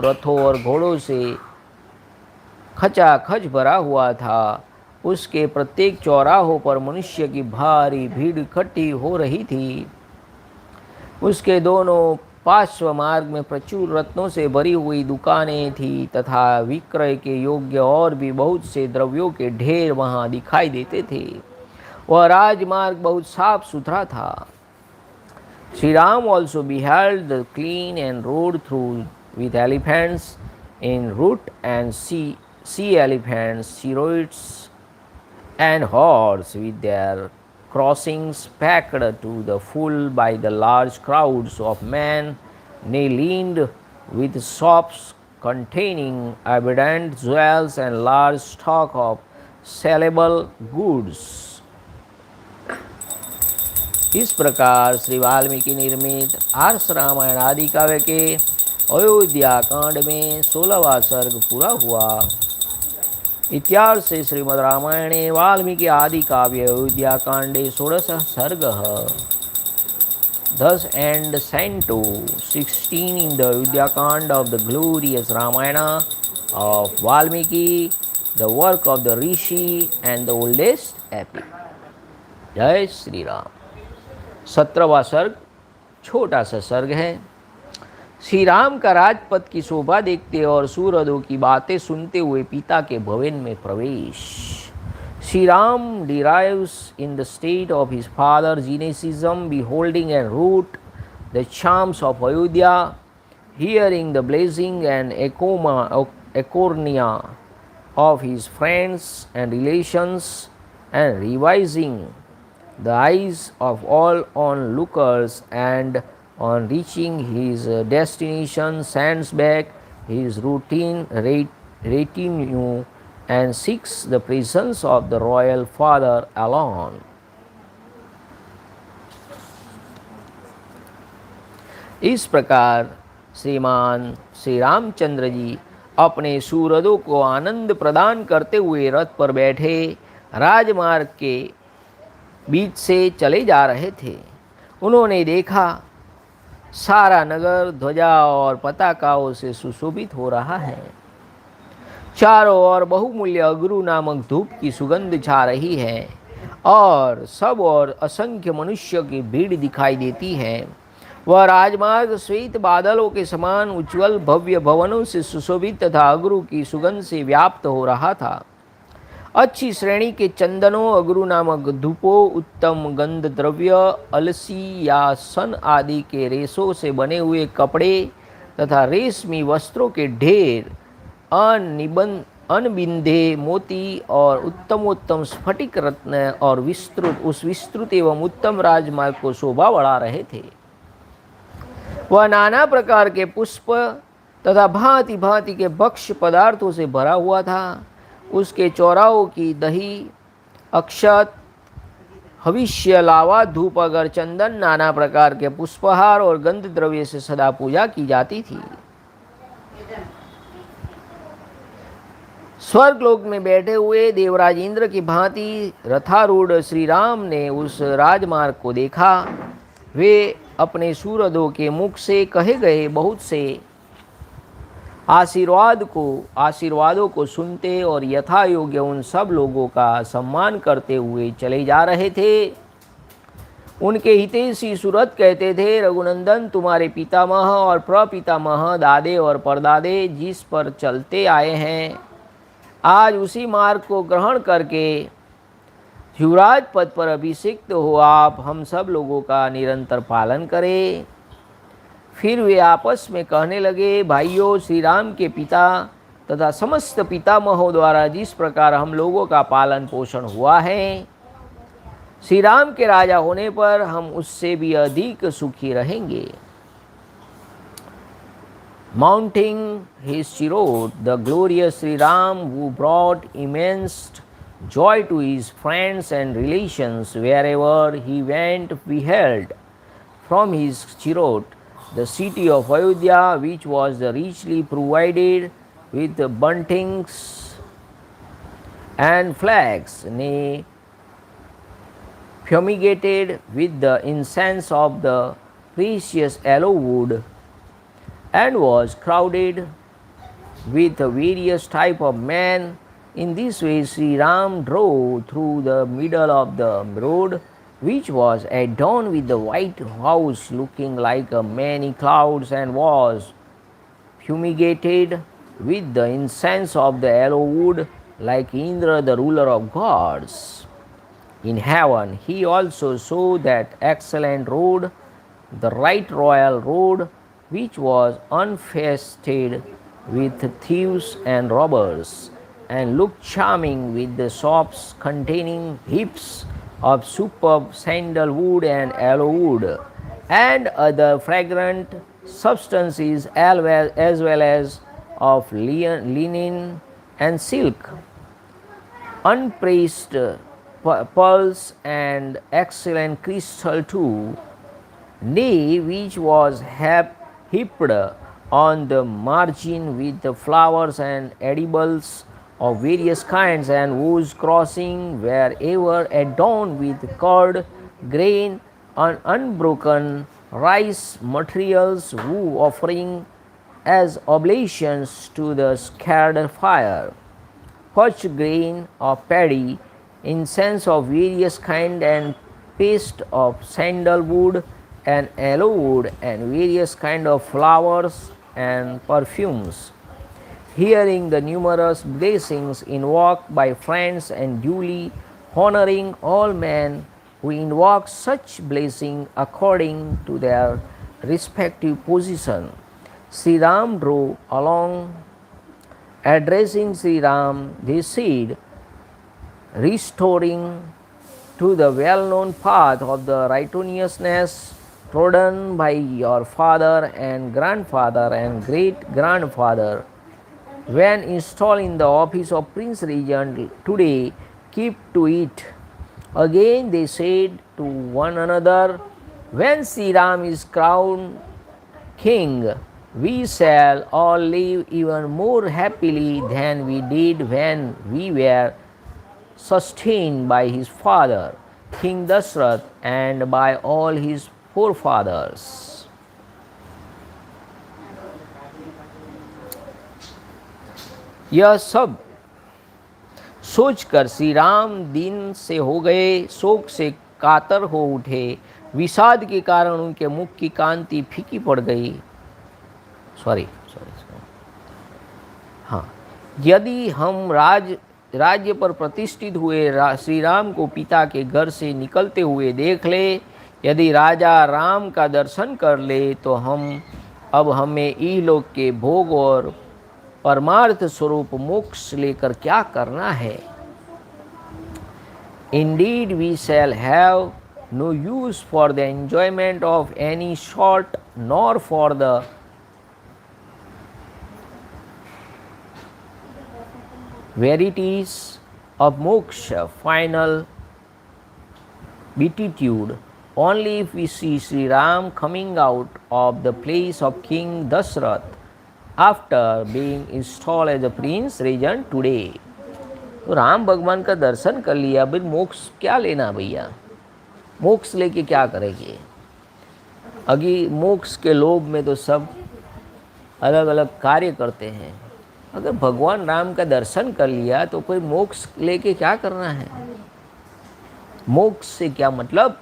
रथों और घोड़ों से खचाखच भरा हुआ था। उसके प्रत्येक चौराहों पर मनुष्य की भारी भीड़ इकट्ठी हो रही थी। उसके दोनों पार्श्व मार्ग में प्रचुर रत्नों से भरी हुई दुकानें थी तथा विक्रय के योग्य और भी बहुत से द्रव्यों के ढेर वहाँ दिखाई देते थे। वह राजमार्ग बहुत साफ सुथरा था। Sri Ram also beheld the clean and road through with elephants in route and sea elephants, chariots and horses with their crossings packed to the full by the large crowds of men, leaned with shops containing abundant jewels and large stock of sellable goods. इस प्रकार श्री वाल्मीकि निर्मित आर्ष रामायण आदि काव्य के अयोध्या कांड में 16वां सर्ग पूरा हुआ। इत्यार्षे श्रीमद् रामायणे वाल्मीकि आदि काव्ये अयोध्या कांडे 16 सर्गः। Thus end Canto 16 in the Ayodhyakand of the glorious Ramayana of Valmiki, the work of the Rishi and the oldest epic. जय श्री राम। 17वां सर्ग छोटा सा सर्ग है। श्री राम का राजपथ की शोभा देखते और सूरदों की बातें सुनते हुए पिता के भवन में प्रवेश। Sri Ram derives in the state of his father's gynocism, beholding en route the charms of Ayodhya, hearing the blazing and acournia of his friends and relations, and revising the eyes of all onlookers, and on reaching his destination sends back his routine retinue and seeks the presence of the royal father alone. इस प्रकार श्रीमान श्री रामचंद्र जी अपने सूरदों को आनंद प्रदान करते हुए रथ पर बैठे राजमार्ग के बीच से चले जा रहे थे। उन्होंने देखा सारा नगर ध्वजा और पताकाओं से सुशोभित हो रहा है। चारों ओर बहुमूल्य अगरू नामक धूप की सुगंध छा रही है और सब और असंख्य मनुष्यों की भीड़ दिखाई देती है। वह राजमार्ग श्वेत बादलों के समान उज्ज्वल भव्य भवनों से सुशोभित तथा अगरू की सुगंध से व्याप्त हो रहा था। अच्छी श्रेणी के चंदनों, अगरू नामक धूपों, उत्तम गंध द्रव्य, अलसी या सन आदि के रेशों से बने हुए कपड़े तथा रेशमी वस्त्रों के ढेर, अनबिंधे मोती और उत्तमोत्तम स्फटिक रत्न और विस्तृत एवं उत्तम राजमार्ग को शोभा बढ़ा रहे थे। वह नाना प्रकार के पुष्प तथा भांति भांति के भक्ष्य पदार्थों से भरा हुआ था। उसके चौराहों की दही, अक्षत, हविष्य, लावा, धूप, अगर, चंदन, नाना प्रकार के पुष्पहार और गंध द्रव्य से सदा पूजा की जाती थी। स्वर्गलोक में बैठे हुए देवराज इंद्र की भांति रथारूढ़ श्री राम ने उस राजमार्ग को देखा। वे अपने सूरदों के मुख से कहे गए बहुत से आशीर्वादों को सुनते और यथा योग्य उन सब लोगों का सम्मान करते हुए चले जा रहे थे। उनके हितैषी सुरत कहते थे, रघुनंदन, तुम्हारे पितामह और प्रपितामह, दादे और परदादे जिस पर चलते आए हैं, आज उसी मार्ग को ग्रहण करके युवराज पद पर अभिषिक्त हो आप हम सब लोगों का निरंतर पालन करें। फिर वे आपस में कहने लगे, भाइयों, श्री राम के पिता तथा समस्त पितामहों द्वारा जिस प्रकार हम लोगों का पालन पोषण हुआ है, श्री राम के राजा होने पर हम उससे भी अधिक सुखी रहेंगे। Mounting his chariot, the glorious Sri Ram, who brought immense joy to his friends and relations wherever he went, beheld from his chariot the city of Ayodhya, which was richly provided with buntings and flags, nay, fumigated with the incense of the precious aloe wood, and was crowded with various type of men. In this way Sri Ram drove through the middle of the road, which was adorned with the white house looking like many clouds, and was fumigated with the incense of the aloe wood, like Indra, the ruler of gods. In heaven he also saw that excellent road, the right royal road, which was unfested with thieves and robbers, and looked charming with the shops containing heaps of superb sandalwood and aloe wood, and other fragrant substances, as well as of linen and silk, unpressed pearls and excellent crystal too, nay, which was heaped on the margin with the flowers and edibles of various kinds, and whose crossing were ever adorned with curd, grain, and unbroken rice materials, who offering as oblations to the sacred fire parched grain of paddy, incense of various kind, and paste of sandalwood and aloe wood, and various kind of flowers and perfumes. Hearing the numerous blessings invoked by friends, and duly honoring all men who invoke such blessing according to their respective position, Sri Ram drove along Addressing Sri Ram, they said, restoring to the well-known path of the righteousness trodden by your father and grandfather and great-grandfather. When installed in the office of Prince Regent today, keep to it. Again they said to one another, when Sri Ram is crowned king, we shall all live even more happily than we did when we were sustained by his father, King Dashrath, and by all his forefathers. यह सब सोचकर श्री राम दिन से हो गए, शोक से कातर हो उठे, विषाद के कारण उनके मुख की कांति फीकी पड़ गई। सॉरी, हाँ, यदि हम राज्य पर प्रतिष्ठित हुए श्री राम को पिता के घर से निकलते हुए देख ले, यदि राजा राम का दर्शन कर ले, तो अब हमें इहलोक के भोग और परमार्थ स्वरूप मोक्ष लेकर क्या करना है। Indeed, we shall have no use for the enjoyment of any sort, nor for the verities of moksha, final beatitude, only if we see Sri Ram coming out of the place of King Dashrath after being installed as a prince regent today. तो राम भगवान का दर्शन कर लिया, फिर मोक्ष क्या लेना भैया, मोक्ष लेके क्या करेंगे। अभी मोक्ष के लोभ में तो सब अलग अलग कार्य करते हैं। अगर भगवान राम का दर्शन कर लिया तो कोई मोक्ष लेके क्या करना है। मोक्ष से क्या मतलब,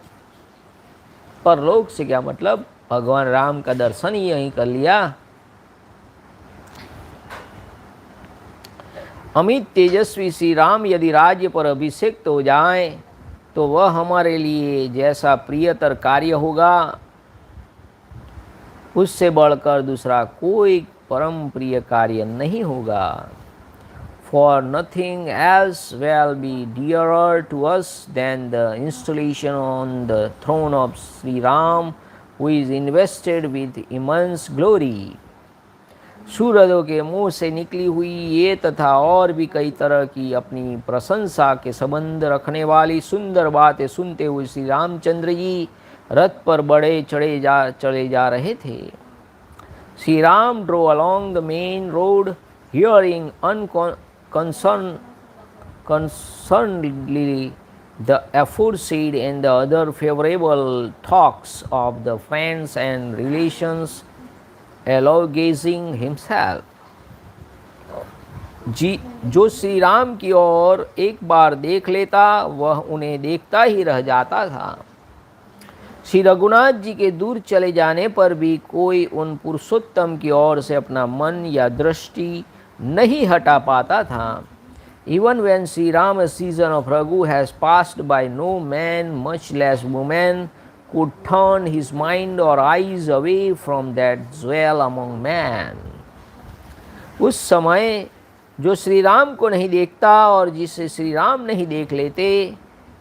परलोक से क्या मतलब। भगवान राम का दर्शन ही यहीं कर लिया। अमित तेजस्वी श्री राम यदि राज्य पर अभिषेक्त हो जाएं, तो वह हमारे लिए जैसा प्रियतर कार्य होगा, उससे बढ़कर दूसरा कोई परम प्रिय कार्य नहीं होगा। For nothing else will be dearer to us than the installation on the throne of Sri Ram, who is invested with immense glory. सूरजों के मुंह से निकली हुई ये तथा और भी कई तरह की अपनी प्रशंसा के संबंध रखने वाली सुंदर बातें सुनते हुए श्री रामचंद्र जी रथ पर चले जा रहे थे। Shri Ram drove along the main road, hearing unconcernedly the aforesaid and the other favorable talks of the friends and relations, eulogizing himself. जो श्री राम की ओर एक बार देख लेता, वह उन्हें देखता ही रह जाता था। श्री रघुनाथ जी के दूर चले जाने पर भी कोई उन पुरुषोत्तम की ओर से अपना मन या दृष्टि नहीं हटा पाता था। Even when Sri Rama's season of Raghu has passed by, no man, much less woman, could turn his mind or eyes away from that jewel among men. उस समय जो श्री राम को नहीं देखता और जिसे श्री राम नहीं देख लेते,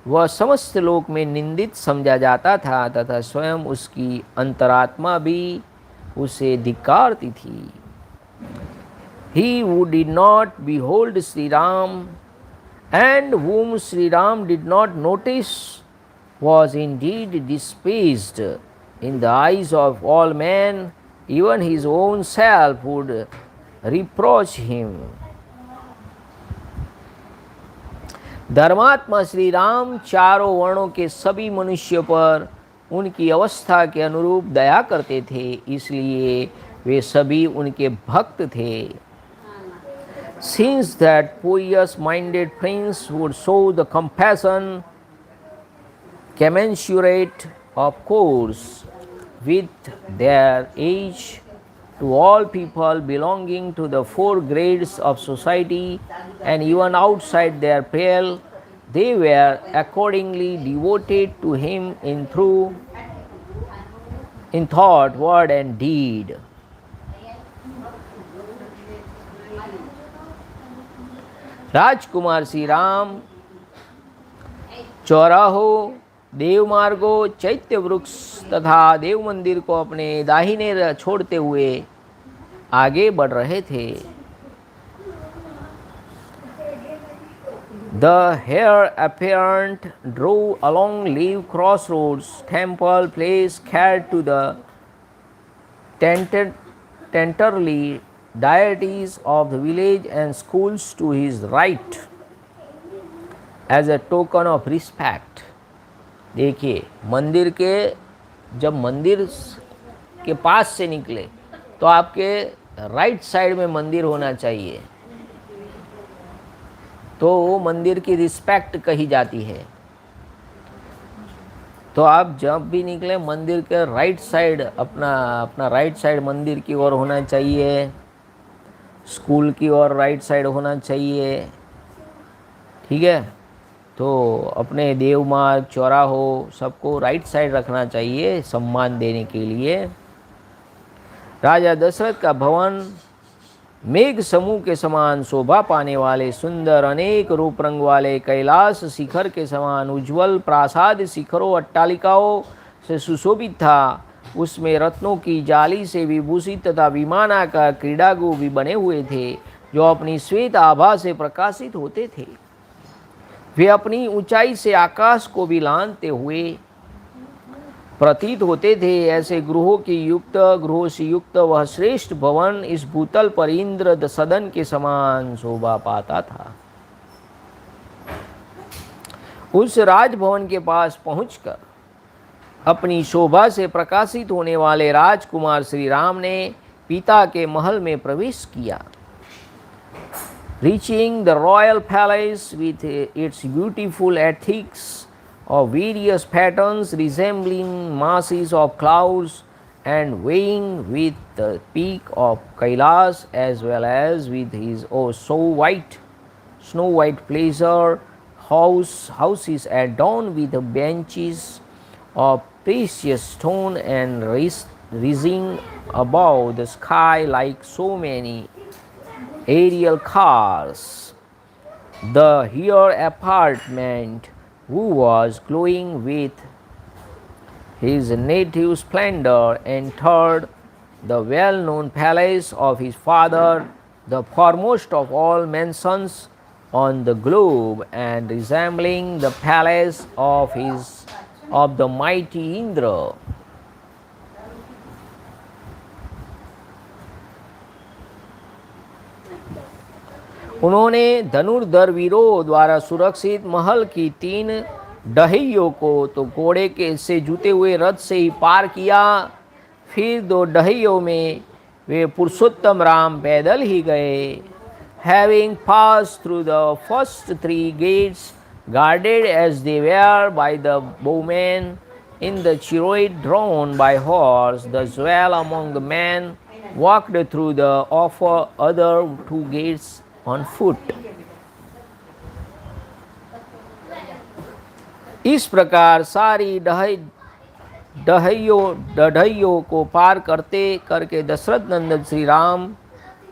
वह समस्त लोक में निंदित समझा जाता था तथा स्वयं उसकी अंतरात्मा भी उसे धिक्कारती थी। He who did not behold Sri Ram and whom Sri Ram did not notice was indeed despised in the eyes of all men. Even his own self would reproach him. धर्मात्मा श्री राम चारों वर्णों के सभी मनुष्यों पर उनकी अवस्था के अनुरूप दया करते थे, इसलिए वे सभी उनके भक्त थे। Since that pious-minded prince would show the compassion commensurate, of course, with their age, to all people belonging to the four grades of society and even outside their pale, they were accordingly devoted to him in thought, word and deed. राजकुमार श्री राम चौराहों, देव मार्गों, चैत्य वृक्ष तथा देव मंदिर को अपने दाहिने छोड़ते हुए आगे बढ़ रहे थे। The heir apparent drove along leaf crossroads, temple, place, cared to the tenderly deities of the village and schools to his right as a token of respect. देखिए, मंदिर के जब मंदिर के पास से निकले तो आपके राइट साइड में मंदिर होना चाहिए, तो वो मंदिर की रिस्पेक्ट कही जाती है। तो आप जब भी निकले मंदिर के राइट साइड, अपना राइट साइड मंदिर की ओर होना चाहिए, स्कूल की ओर राइट साइड होना चाहिए, ठीक है। तो अपने देव मार्ग, चौराहों सबको राइट साइड रखना चाहिए सम्मान देने के लिए। राजा दशरथ का भवन मेघ समूह के समान शोभा पाने वाले सुंदर अनेक रूप रंग वाले कैलाश शिखर के समान उज्जवल प्रासाद शिखरों अट्टालिकाओं से सुशोभित था। उसमें रत्नों की जाली से विभूषित तथा विमानाकार क्रीड़ागृह भी बने हुए थे, जो अपनी श्वेत आभा से प्रकाशित होते थे। वे अपनी ऊंचाई से आकाश को भी लांघते हुए प्रतीत होते थे। ऐसे गृहों से युक्त वह श्रेष्ठ भवन इस भूतल पर इंद्र सदन के समान शोभा पाता था। उस राजभवन के पास पहुंचकर अपनी शोभा से प्रकाशित होने वाले राजकुमार श्री राम ने पिता के महल में प्रवेश किया। Reaching the royal palace with its beautiful attics of various patterns resembling masses of clouds and weighing with the peak of Kailash as well as with his snow white pleasure houses adorned with benches of precious stone and rising above the sky like so many aerial cars. The here apartment, who was glowing with his native splendor, entered the well-known palace of his father, the foremost of all mansions on the globe, and resembling the palace of the mighty Indra. उन्होंने धनुर्धर वीरों द्वारा सुरक्षित महल की 3 डहियों को तो घोड़े के से जुते हुए रथ से ही पार किया। फिर 2 डहियों में वे पुरुषोत्तम राम पैदल ही गए। Having passed through the first 3 gates, guarded as they were by the bowmen in the chariot drawn by horse, the swell among the men walked through the other 2 gates on foot. इस प्रकार सारी डढ़इयों को पार करके दशरथ नंदन श्री राम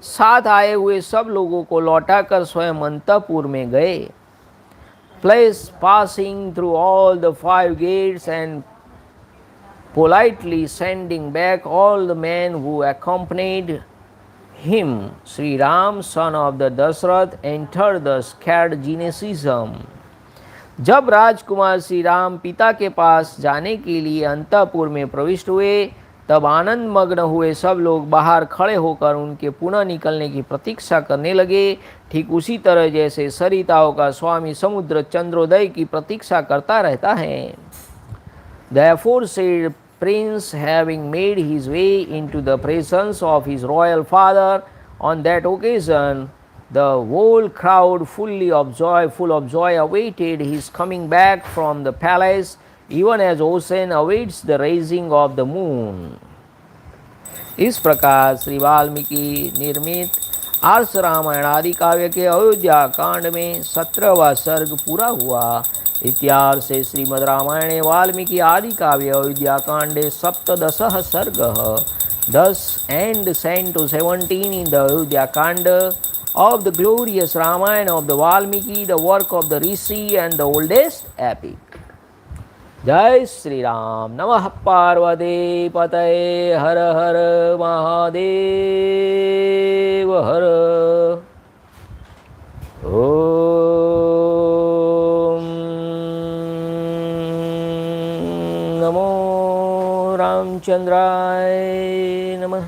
साथ आए हुए सब लोगों को लौटाकर स्वयं अंतःपुर में गए। Place passing through all the 5 gates and politely sending back all the men who accompanied him, Sri Ram, son of the Dashrath, entered the scared gymnasium. जब राजकुमार श्री राम पिता के पास जाने के लिए अंतःपुर में प्रविष्ट हुए, तब आनंद मग्न हुए सब लोग बाहर खड़े होकर उनके पुनः निकलने की प्रतीक्षा करने लगे, ठीक उसी तरह जैसे सरिताओं का स्वामी समुद्र चंद्रोदय की प्रतीक्षा करता रहता है। The aforesaid prince, having made his way into the presence of his royal father on that occasion, the whole crowd full of joy awaited his coming back from the palace, even as ocean awaits the rising of the moon. इस प्रकार श्री वाल्मीकि निर्मित आर्ष रामायण आदि काव्य के अयोध्या कांड में 17वां सर्ग पूरा हुआ। इत्यार्ष श्रीमद् रामायणे वाल्मीकि आदि काव्य अयोध्या कांडे 17 सर्ग 10 and 10 to 17 in the Ayodhyakand of the glorious Ramayana of the Valmiki, the work of the Rishi and the oldest epic. Jai Sri Ram. Namah Parvati Pataye Har Har Mahadev Har. Om Namo Ramchandraya Namah.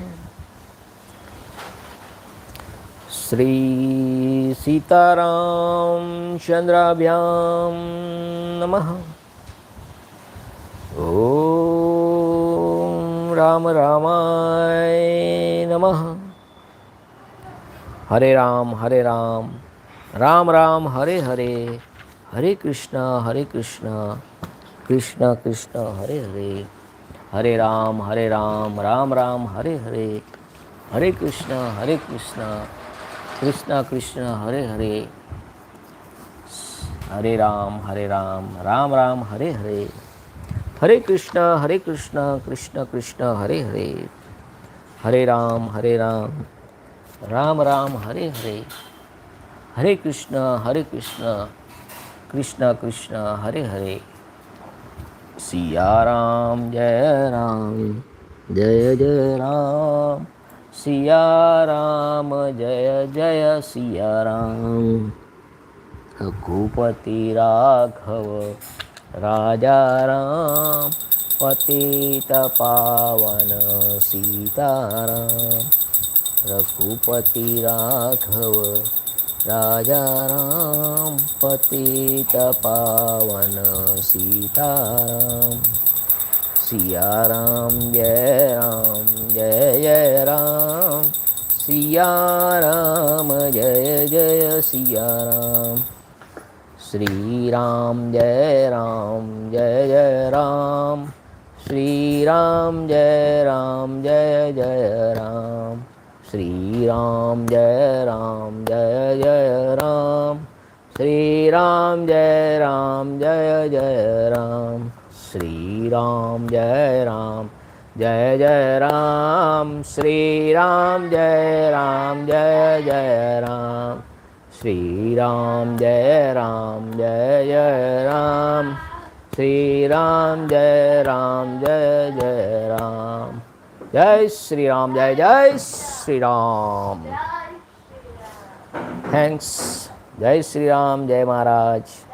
Sri Sitaram Chandrabhyam Namah. Om Rama Ramaya Namah. Hare Ram, Hare Ram, Ram Ram, Hare Hare, Hare Krishna, Krishna Krishna, Hare Hare, Hare Ram, Ram Ram, Hare Hare, Hare Krishna, Krishna Krishna, Hare Hare, Hare Ram, Ram Ram, Hare Hare, Hare Krishna, Krishna Krishna, Hare Hare, Hare Ram, Ram Ram, Hare Hare, Hare Krishna, Krishna Krishna, Hare Hare. Siya Ram, Jaya Ram, Jaya Jaya Ram, Siya Ram, Jaya Jaya Siya Ram, Raghupati Raghav Raja Ram, Patita Pavana Sita Ram, Raghupati Raghav Raja Ram, Patita Pavana Sita Ram, Siya Ram, Jaya Jaya Ram, Siya Ram, Jaya Jaya Siya Ram, Sri Ram, Jaya Jaya Ram, Sri Ram, Jaya Jaya Ram, Sri Ram, Jaya Jaya Ram, Sri Ram, Jaya Jaya Ram, Sri Ram, Jaya Jaya Ram, Sri Ram, Jaya Jaya Ram, Sri Ram, Jaya Jaya Ram, Sri Ram, Jaya Jaya Ram. Jai Sri Ram, Jai Sri Ram. Thanks. Jai Sri Ram, Jai Maharaj.